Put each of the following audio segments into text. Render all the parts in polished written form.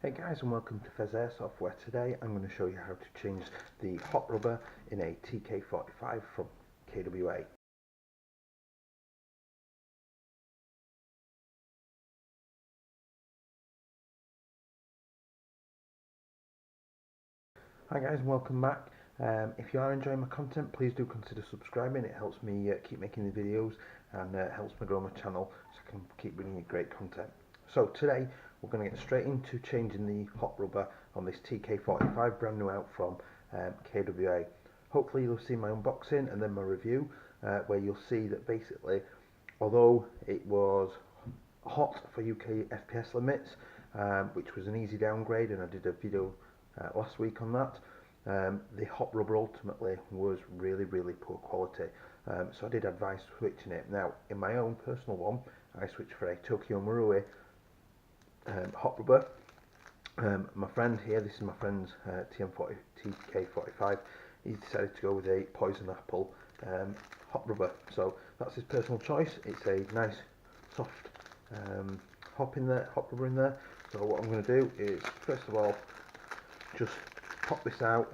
Hey guys, and welcome to Pheas Airsoft, where today I'm going to show you how to change the hot rubber in a TK45 from KWA. Hi guys, and welcome back. If you are enjoying my content, please do consider subscribing. It helps me keep making the videos and helps me grow my channel so I can keep bringing you great content. So today we're going to get straight into changing the hot rubber on this TK45 brand new out from KWA. Hopefully you'll see my unboxing and then my review where you'll see that basically, although it was hot for UK FPS limits, which was an easy downgrade, and I did a video last week on that, the hot rubber ultimately was really poor quality, so I did advise switching it. Now in my own personal one I switched for a Tokyo Marui hot rubber. My friend here, this is my friend's TK45, he's decided to go with a poison apple hot rubber, so that's his personal choice. It's a nice soft hop rubber in there. So what I'm going to do is first of all just pop this out.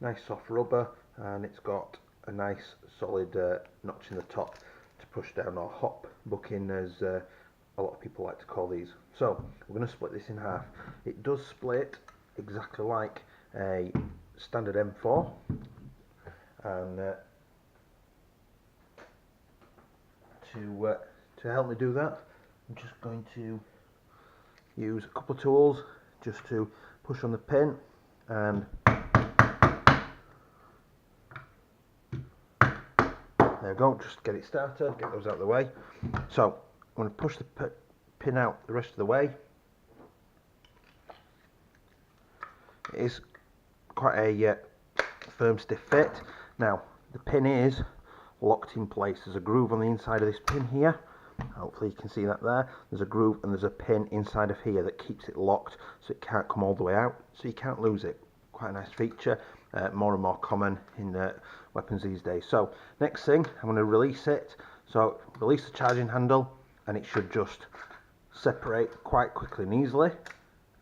Nice soft rubber, and it's got a nice solid notch in the top to push down, or hop bucking as a lot of people like to call these. So we're going to split this in half. It does split exactly like a standard M4, and to help me do that, I'm just going to use a couple of tools just to push on the pin, and there we go, just get it started, get those out of the way. So I'm going to push the pin out the rest of the way. It is quite a firm, stiff fit. Now the pin is locked in place. There's a groove on the inside of this pin here. Hopefully you can see that there. There's a groove and there's a pin inside of here that keeps it locked so it can't come all the way out, so you can't lose it. Quite a nice feature, more and more common in weapons these days. So next thing, I'm going to release it. So release the charging handle and it should just separate quite quickly and easily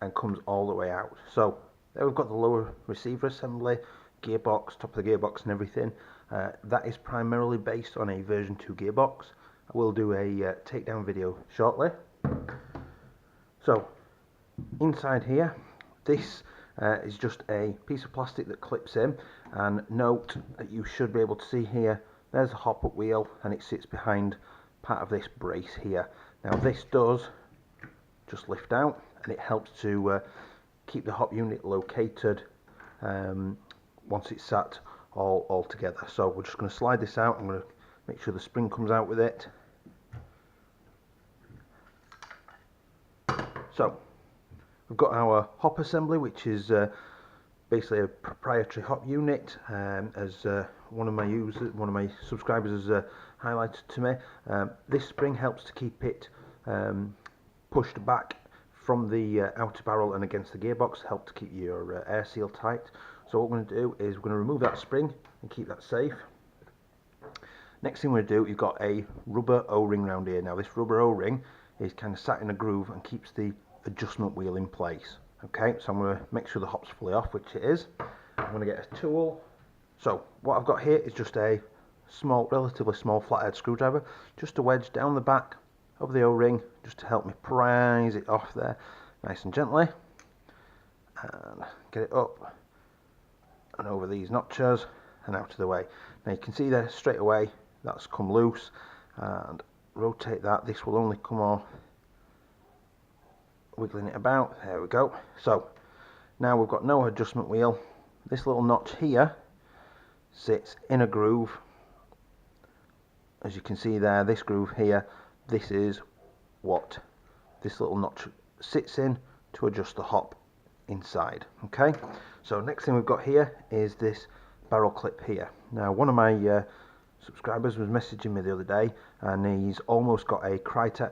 and comes all the way out. So there we've got the lower receiver assembly, gearbox, top of the gearbox and everything. That is primarily based on a version 2 gearbox. I will do a takedown video shortly. So inside here, this is just a piece of plastic that clips in, and note that you should be able to see here, there's a hop up wheel and it sits behind part of this brace here. Now this does just lift out and it helps to keep the hop unit located once it's sat all together. So we're just going to slide this out. I'm going to make sure the spring comes out with it. So we've got our hop assembly, which is basically a proprietary hop unit, as one of my subscribers has highlighted to me. This spring helps to keep it pushed back from the outer barrel and against the gearbox, help to keep your air seal tight. So what we're going to do is we're going to remove that spring and keep that safe. Next thing we're going to do, you've got a rubber O-ring round here. Now this rubber O-ring is kind of sat in a groove and keeps the adjustment wheel in place. Okay, so I'm going to make sure the hop's fully off, which it is. I'm going to get a tool. So what I've got here is just a small, relatively small flathead screwdriver, just a wedge down the back of the O-ring, just to help me prise it off there, nice and gently, and get it up and over these notches and out of the way. Now you can see there straight away that's come loose, and rotate that, this will only come off wiggling it about. There we go. So now we've got no adjustment wheel. This little notch here sits in a groove, as you can see there. This groove here, this is what this little notch sits in to adjust the hop inside. Okay, so next thing we've got here is this barrel clip here. Now one of my subscribers was messaging me the other day, and he's almost got a Crytek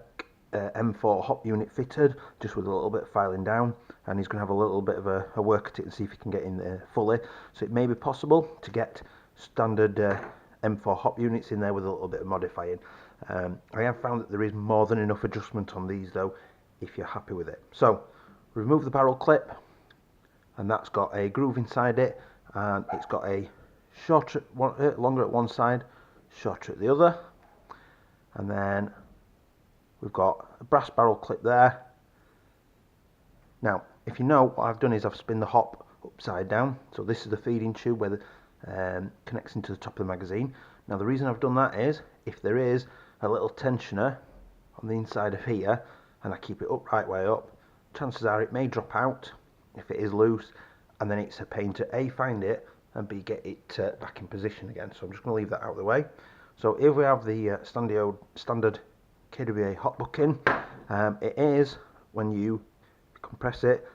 M4 hop unit fitted, just with a little bit of filing down, and he's going to have a little bit of a work at it and see if he can get in there fully. So it may be possible to get standard M4 hop units in there with a little bit of modifying. I have found that there is more than enough adjustment on these though, if you're happy with it. So remove the barrel clip, and that's got a groove inside it, and it's got a shorter, longer at one side, shorter at the other, and then we've got a brass barrel clip there. Now, if you know, what I've done is I've spun the hop upside down, so this is the feeding tube where the connects into the top of the magazine. Now, the reason I've done that is if there is a little tensioner on the inside of here, and I keep it up right way up, chances are it may drop out if it is loose, and then it's a pain to A, find it, and B, get it back in position again. So I'm just going to leave that out of the way. So here we have the standard KWA hot bucking. It is, when you compress it,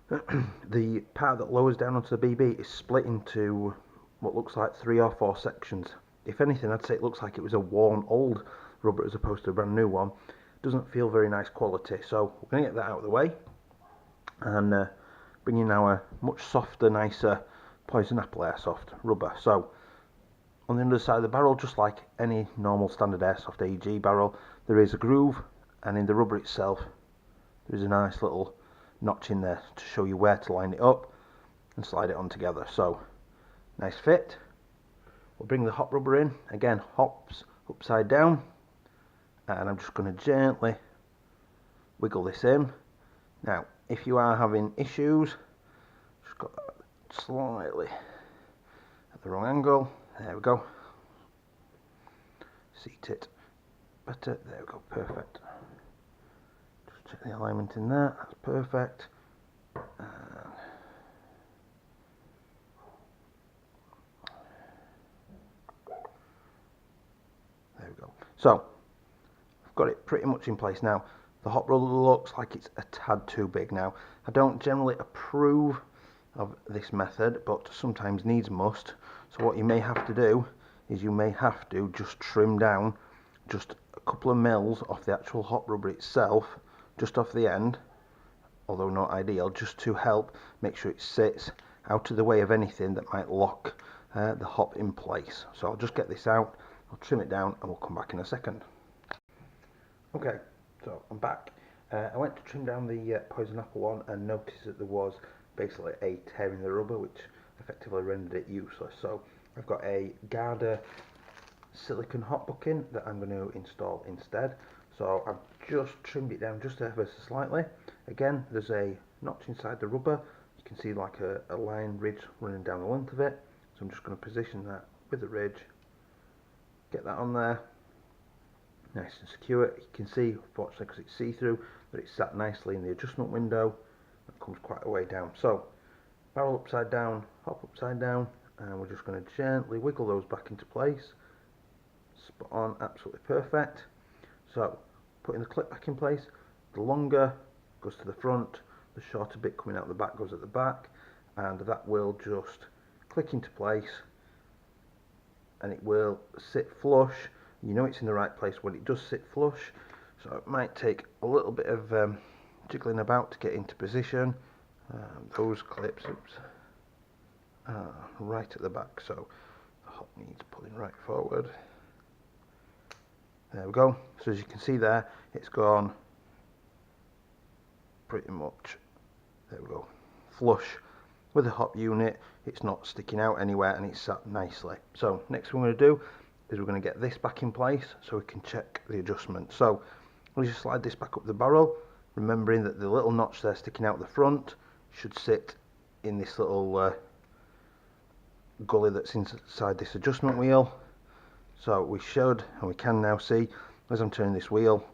the part that lowers down onto the BB is split into what looks like 3 or 4 sections. If anything, I'd say it looks like it was a worn old rubber as opposed to a brand new one. Doesn't feel very nice quality, so we're going to get that out of the way and bring in our much softer, nicer Poison Apple Airsoft rubber. So on the underside of the barrel, just like any normal standard Airsoft AEG barrel, there is a groove, and in the rubber itself there is a nice little notch in there to show you where to line it up and slide it on together. So nice fit. We'll bring the hop rubber in, again hops upside down, and I'm just going to gently wiggle this in. Now, if you are having issues, just got that slightly at the wrong angle, there we go, seat it better, there we go, perfect. Just check the alignment in there, that's perfect. And there we go. So I've got it pretty much in place now. The hot roller looks like it's a tad too big. Now, I don't generally approve of this method, but sometimes needs must. So what you may have to do is you may have to just trim down just a couple of mils off the actual hot rubber itself, just off the end, although not ideal, just to help make sure it sits out of the way of anything that might lock the hop in place. So I'll just get this out, I'll trim it down, and we'll come back in a second. Okay, so I'm back. I went to trim down the Poison Apple one and noticed that there was basically a tear in the rubber, which effectively rendered it useless. So I've got a Garda silicone hot bucking that I'm going to install instead. So I've just trimmed it down just ever so slightly. Again, there's a notch inside the rubber. You can see like a line ridge running down the length of it. So I'm just going to position that with the ridge, get that on there, nice and secure. You can see, unfortunately, because it's see-through, that it's sat nicely in the adjustment window. It comes quite a way down. So barrel upside down, hop upside down, and we're just going to gently wiggle those back into place. Spot on, absolutely perfect. So putting the clip back in place, the longer goes to the front, the shorter bit coming out the back goes at the back, and that will just click into place, and it will sit flush. You know it's in the right place when it does sit flush, so it might take a little bit of jiggling about to get into position. Those clips, oops, right at the back, so the hop needs pulling right forward. There we go. So as you can see there, it's gone pretty much, there we go, flush with the hop unit. It's not sticking out anywhere, and it's sat nicely. So next thing we're going to do is we're going to get this back in place so we can check the adjustment. So we'll just slide this back up the barrel, remembering that the little notch there sticking out the front should sit in this little gully that's inside this adjustment wheel. So we should, and we can now see, as I'm turning this wheel,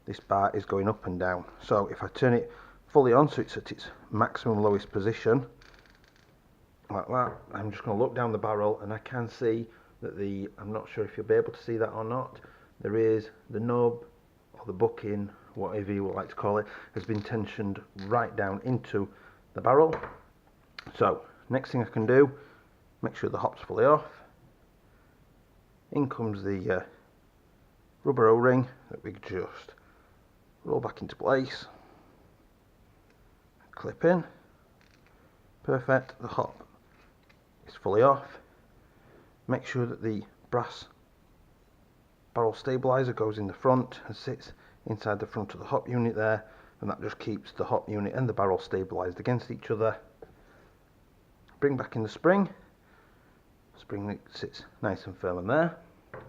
this bar is going up and down. So if I turn it fully on so it's at its maximum lowest position, like that, I'm just going to look down the barrel, and I can see that I'm not sure if you'll be able to see that or not, there is the nub, or the bucking, whatever you would like to call it, has been tensioned right down into the barrel. So next thing I can do, make sure the hop's fully off. In comes the rubber O-ring that we just roll back into place, clip in, perfect. The hop is fully off. Make sure that the brass barrel stabilizer goes in the front and sits inside the front of the hop unit there, and that just keeps the hop unit and the barrel stabilised against each other. Bring back in the spring. Spring sits nice and firm in there.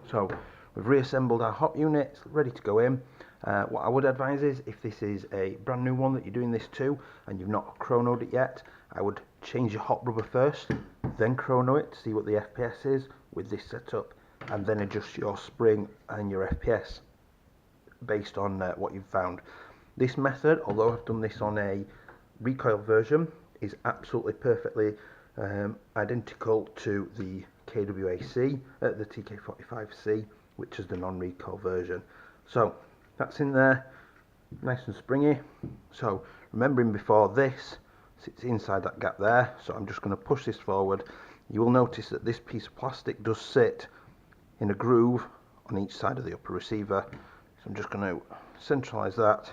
So we've reassembled our hop unit, it's ready to go in. What I would advise is, if this is a brand new one that you're doing this to and you've not chronoed it yet, I would change your hop rubber first, then chrono it to see what the FPS is with this setup, and then adjust your spring and your FPS based on what you've found. This method, although I've done this on a recoil version, is absolutely perfectly identical to the the TK45C, which is the non-recoil version. So that's in there, nice and springy. So remembering before, this sits inside that gap there, so I'm just going to push this forward. You will notice that this piece of plastic does sit in a groove on each side of the upper receiver, so I'm just going to centralise that,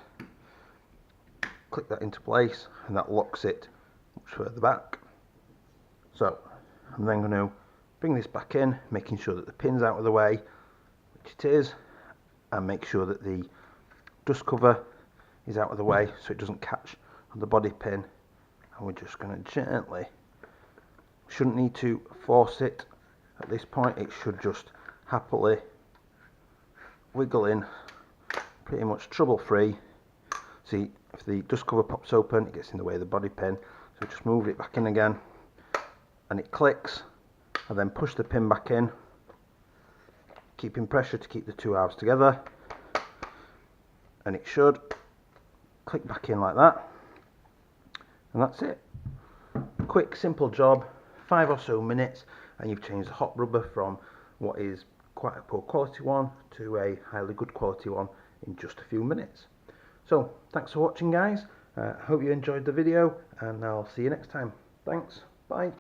click that into place, and that locks it much further back. So I'm then going to bring this back in, making sure that the pin's out of the way, which it is, and make sure that the dust cover is out of the way so it doesn't catch on the body pin. And we're just going to gently, shouldn't need to force it at this point, it should just happily wiggle in, pretty much trouble free. See, if the dust cover pops open, it gets in the way of the body pin, so just move it back in again and it clicks, and then push the pin back in, keeping pressure to keep the two halves together, and it should click back in like that, and that's it. Quick, simple job, 5 or so minutes, and you've changed the hop rubber from what is quite a poor quality one to a highly good quality one in just a few minutes. So thanks for watching, guys. Hope you enjoyed the video, and I'll see you next time. Thanks, bye.